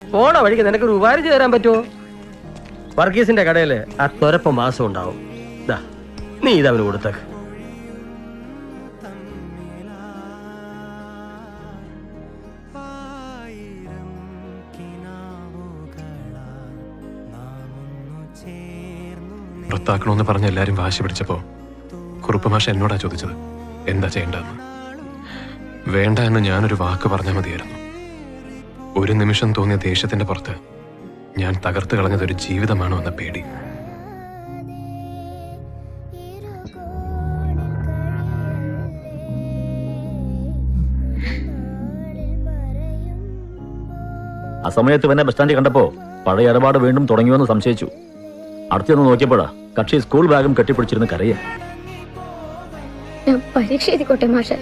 പോണ വഴിക്ക് നിനക്കൊരു ഉപകാരം ചെയ്തു തരാൻ പറ്റുമോ? വർഗീസിന്റെ കടയില് ആ തൊരപ്പം മാസം ഉണ്ടാവും. നീ ഇതവന് കൊടുത്തേക്ക്. പുറത്താക്കണമെന്ന് പറഞ്ഞ് എല്ലാരും വാശി പിടിച്ചപ്പോ കുറുപ്പ് മാഷ എന്നോടാ ചോദിച്ചത് എന്താ ചെയ്യേണ്ടതെന്ന്. വേണ്ട എന്ന് ഞാനൊരു വാക്ക് പറഞ്ഞാൽ മതിയായിരുന്നു. ഒരു നിമിഷം തോന്നിയ ദേഷ്യത്തിന്റെ പുറത്ത് ഞാൻ തകർത്ത് കളഞ്ഞത് ഒരു ജീവിതമാണോ എന്ന പേടി. ആ സമയത്ത് ഇവനെ ബസ് സ്റ്റാൻഡിൽ കണ്ടപ്പോ പഴയ ഇടപാട് വീണ്ടും തുടങ്ങിയെന്ന് സംശയിച്ചു. അടുത്തൊന്ന് നോക്കിയപ്പോഴാ കക്ഷി സ്കൂൾ ബാഗും കെട്ടിപ്പിടിച്ചിരുന്ന് കരയാ. ഞാൻ പരീക്ഷ എഴുതിക്കോട്ടെ മാഷെ.